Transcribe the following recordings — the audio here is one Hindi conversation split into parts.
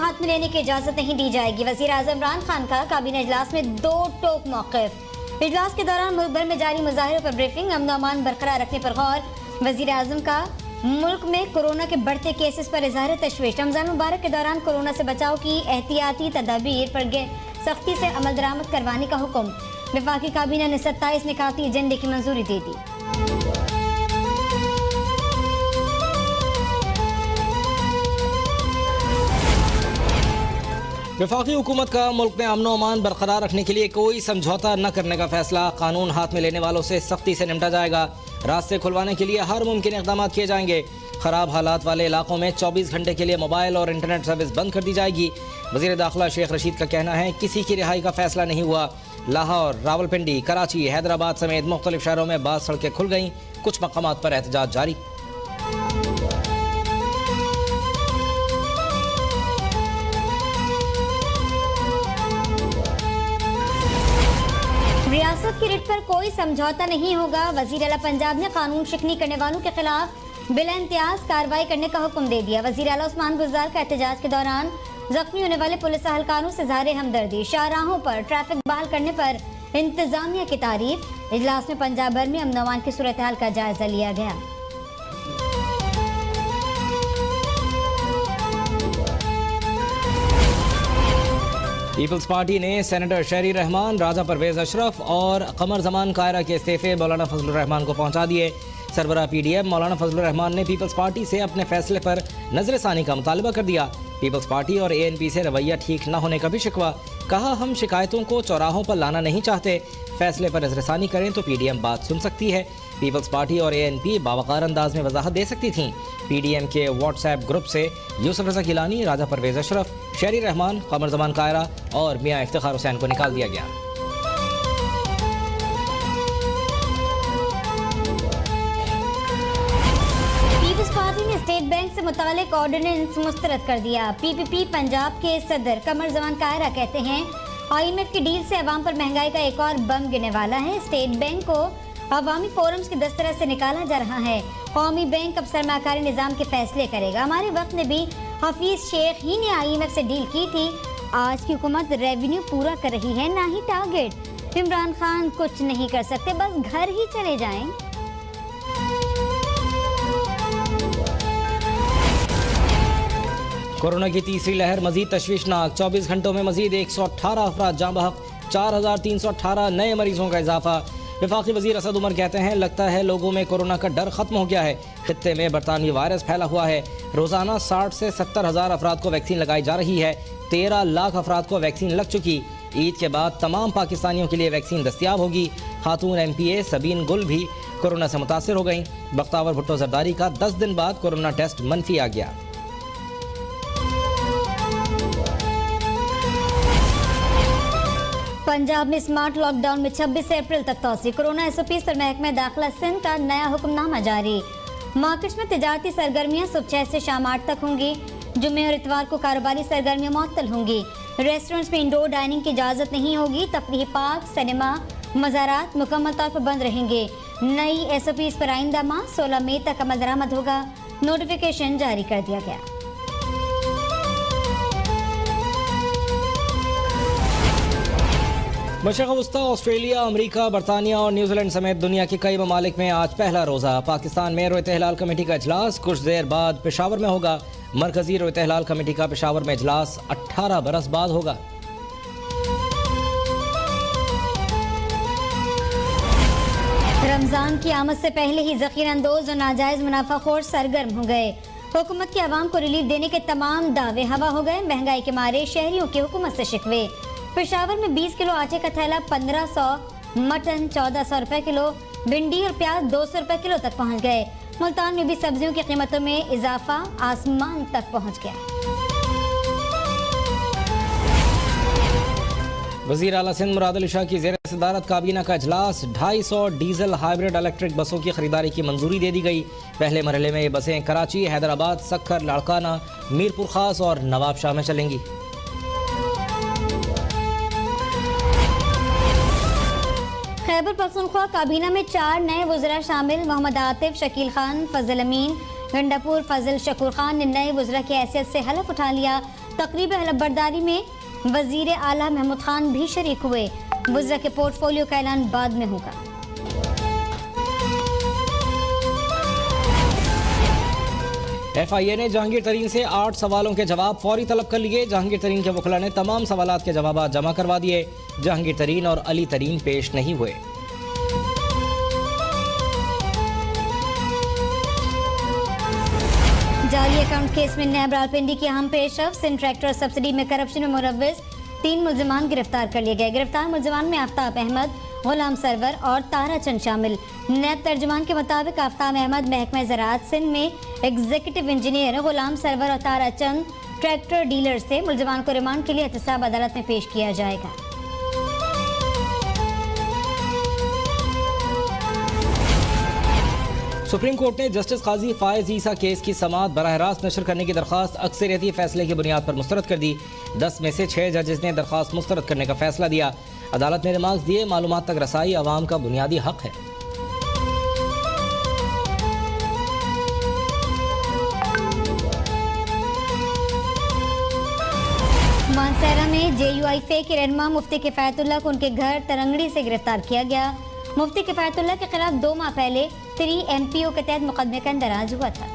हाथ में लेने की इजाजत नहीं दी जाएगी। वजीर आज़म इमरान खान का काबीना इजलास में दो टोक मौक़िफ़। इजलास के दौरान मुल्क भर में जारी मुजाहिरों पर ब्रीफिंग। अमन अमान बरकरार रखने पर गौर। वजीर आज़म का मुल्क में कोरोना के बढ़ते केसेस पर इज़हार तशवीश। रमजान मुबारक के दौरान कोरोना से बचाव की एहतियाती तदाबीर पर सख्ती से अमल दरामद करवाने का हुक्म। वफाकी काबीना ने 27 निकाती एजेंडे की मंजूरी दे दी। वफाकी हुकूमत का मुल्क में अमन अमान बरकरार रखने के लिए कोई समझौता न करने का फैसला। कानून हाथ में लेने वालों से सख्ती से निपटा जाएगा। रास्ते खुलवाने के लिए हर मुमकिन इक़दाम किए जाएंगे। खराब हालात वाले इलाकों में 24 घंटे के लिए मोबाइल और इंटरनेट सर्विस बंद कर दी जाएगी। वज़ीर दाखिला शेख रशीद का कहना है किसी की रिहाई का फैसला नहीं हुआ। लाहौर, रावलपिंडी, कराची, हैदराबाद समेत मुख्तलिफ शहरों में बाद सड़कें खुल गईं। कुछ मकामात पर एहतजाज जारी। रियासत की रिट पर कोई समझौता नहीं होगा। वजीर आला पंजाब ने कानून शिकनी करने वालों के खिलाफ बिला इम्तियाज कार्रवाई करने का हुक्म दे दिया। वजीर आला उस्मान गुलजार का एहतजाज के दौरान जख्मी होने वाले पुलिस अहलकारों से ज़ाहिर हमदर्दी। शाहराहों पर ट्रैफिक बहाल करने पर इंतजामिया की तारीफ। इजलास में पंजाब भर में अमन अमान की सूरत हाल का जायजा लिया गया। पीपल्स पार्टी ने सेनेटर शहरी रहमान, राजा परवेज अशरफ और कमर जमान कायरा के इस्तीफे मौलाना फजलुर रहमान को पहुंचा दिए। सरबराह PDM मौलाना फजलुर रहमान ने पीपल्स पार्टी से अपने फैसले पर नजरसानी का मुतालबा कर दिया। पीपल्स पार्टी और ANP से रवैया ठीक न होने का भी शिकवा। कहा हम शिकायतों को चौराहों पर लाना नहीं चाहते। फैसले पर नजरसानी करें तो PDM बात सुन सकती है। पीपल्स पार्टी और ANP बावकार अंदाज में वजाहत दे सकती थीं। PDM के व्हाट्सएप ग्रुप से यूसुफ रज़ा गिलानी, राजा परवेज अशरफ, शहरी रहमान, कमर जमान कायरा और मियां इफ्तिखार हुसैन को निकाल दिया गया। पीपल्स पार्टी ने स्टेट बैंक से मुतालिक ऑर्डिनेंस मुस्तरद कर दिया। PPP पंजाब के सदर कमर जमान कायरा कहते हैं IMF की डील से अवाम पर महंगाई का एक और बम गिरने वाला है। स्टेट बैंक को अवामी फोरम्स की दस्तरस से निकाला जा रहा है। कौमी बैंक अब सरमाकारी निज़ाम के फैसले करेगा। हमारे वक्त में भी हफीज शेख ही ने IMF से डील की थी। आज की हुकूमत रेवेन्यू पूरा कर रही है, ना ही टारगेट। इमरान खान कुछ नहीं कर सकते, बस घर ही चले जाएं। कोरोना की तीसरी लहर मजीद तशवीशनाक। 24 घंटों में मजीद 118 अफराद जाँ बहक, 4318 नए मरीजों का इजाफा। वफाकी वजीर असद उमर कहते हैं लगता है लोगों में कोरोना का डर खत्म हो गया है। खित्ते में बरतानवी वायरस फैला हुआ है। रोजाना 60 से 70 हज़ार अफराद को वैक्सीन लगाई जा रही है। 13 लाख अफराद को वैक्सीन लग चुकी। ईद के बाद तमाम पाकिस्तानियों के लिए वैक्सीन दस्तियाब होगी। खातून MPA सबीन गुल भी कोरोना से मुतासर हो गई। बख्तावर भुट्टो जरदारी का 10 दिन बाद कोरोना टेस्ट मनफी आ गया। पंजाब में स्मार्ट लॉकडाउन में 26 अप्रैल तक तोसी। कोरोना SOPs पर महकमा दाखिला सिंध का नया हुक्मनामा जारी। मार्केट्स में तिजारती सरगर्मियां सुबह 6 से शाम 8 तक होंगी। जुम्मे और इतवार को कारोबारी सरगर्मियां मुअत्तल होंगी। रेस्टोरेंट्स में इंडोर डाइनिंग की इजाज़त नहीं होगी। तफरीही पार्क, सिनेमा, मज़ारात मुकम्मल तौर पर बंद रहेंगे। नई SOPs पर आइंदा माह 16 मई तक अमल दरामद होगा। नोटिफिकेशन जारी कर दिया गया। मशरक़ वस्ता, ऑस्ट्रेलिया, अमेरिका, बरतानिया और न्यूजीलैंड समेत दुनिया के कई ममालिक में आज पहला रोज़ा। पाकिस्तान में रोयत हिलाल कमेटी का इजलास कुछ देर बाद पेशावर में होगा। मरकजी रोयत हिलाल कमेटी का पेशावर में इजलास 18 बरस बाद होगा। रमजान की आमद से पहले ही ज़ख़ीरा अंदोज और नाजायज़ मुनाफाखोर सरगर्म हो गए। हुकूमत के अवाम को रिलीफ देने के तमाम दावे हवा हो गए। महंगाई के मारे शहरियों की हुकूमत से शिकवे। पेशावर में 20 किलो आटे का थैला 1500, मटन 1400 रुपए किलो, भिंडी और प्याज 200 रुपए किलो तक पहुंच गए। मुल्तान में भी सब्जियों की कीमतों में इजाफा आसमान तक पहुंच गया। वज़ीर आला सिंध मुराद अली शाह की ज़ेर सदारत काबीना का इजलास। 250 डीजल हाइब्रिड इलेक्ट्रिक बसों की खरीदारी की मंजूरी दे दी गई। पहले मरहले में ये बसें कराची, हैदराबाद, सक्खर, लाड़काना, मीरपुर खास और नवाबशाह में चलेंगी। खैबर पख्तूनख्वा काबीना में 4 नए वज़रा शामिल। मोहम्मद आतिफ, शकील खान, फजल अमीन, गंडापुर फजल शकूर खान ने नए वज़रा की हैसियत से हलफ उठा लिया। तकरीब हलफबरदारी में वजीर आला महमूद खान भी शरीक हुए। वज़रा के पोर्टफोलियो का ऐलान बाद में होगा। FIA ने जहांगीर तरीन से 8 सवालों के जवाब फौरी तलब कर लिए। जहांगीर तरीन के वकील ने तमाम सवालात के जवाब जमा करवा दिए। जहांगीर तरीन और अली तरीन पेश नहीं हुए। जाली अकाउंट केस में नैब रावलपिंडी की अहम पेशरफ। सिंध ट्रैक्टर सब्सिडी में करप्शन में मुलव्विस 3 मुल्जिमान गिरफ्तार कर लिए गए। गिरफ्तार मुल्जिमान में आफ्ताब अहमद, गुलाम सरवर और तारा चंद शामिल। नैब तर्जुमान के मुताबिक आफ्ताब अहमद महकमा ज़राअत सिंध में एग्जीक्यूटिव इंजीनियर, गुलाम सरवर और तारा चंद ट्रैक्टर डीलर से। मुल्जिमान को रिमांड के लिए एहतसाब अदालत में पेश किया जाएगा। सुप्रीम कोर्ट ने जस्टिस काजी फायज ईसा केस की समाअत बराह रास्त नशर करने की दरख्वास्त अक्सरियती फैसले की बुनियाद पर मुस्तरद कर दी। 10 में से 6 जजेस ने दरख्वास्त मुस्तरद करने का फैसला दिया। अदालत ने रिमार्क्स दिए, मालूमात तक रसाई अवाम का बुनियादी हक है। मानसहरा में JUIF के रहनुमा मुफ्ती किफायतुल्लाह को उनके घर तरंगड़ी से गिरफ्तार किया गया। मुफ्ती किफायतुल्लाह के खिलाफ 2 माह पहले 3 MPO के तहत मुकदमे का इंदराज हुआ था।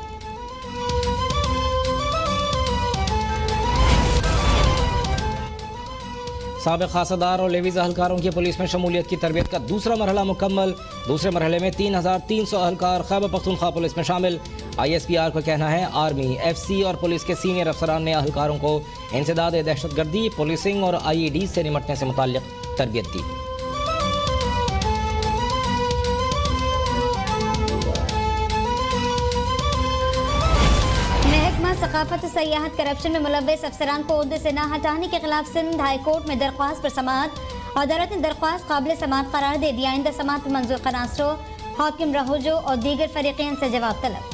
साबिक खासादार और लेवीज अहलकारों की पुलिस में शमूलियत की तरबियत का दूसरा मरहला मुकम्मल। दूसरे मरहले में 3300 अहलकार खैबर पख्तूनख्वा पुलिस में शामिल। ISPR का कहना है आर्मी, FC और पुलिस के सीनियर अफसरान ने अहलकारों को इंसदाद दहशतगर्दी, पुलिसिंग और IED से निमटने से मुताल्लिक तरबियत दी। सकाफत सयाहत करप्शन में मुलव्विस अफसरान को ओहदे से न हटाने के खिलाफ सिंध हाई कोर्ट में दरख्वास्त पर समाअत। अदालत ने दरख्वास्त काबिल समाअत करार दे दिया। आइंदा समाअत पर मंजूर खनासरो, हाकिम रहोजो और दीगर फरीक़ीन से जवाब तलब।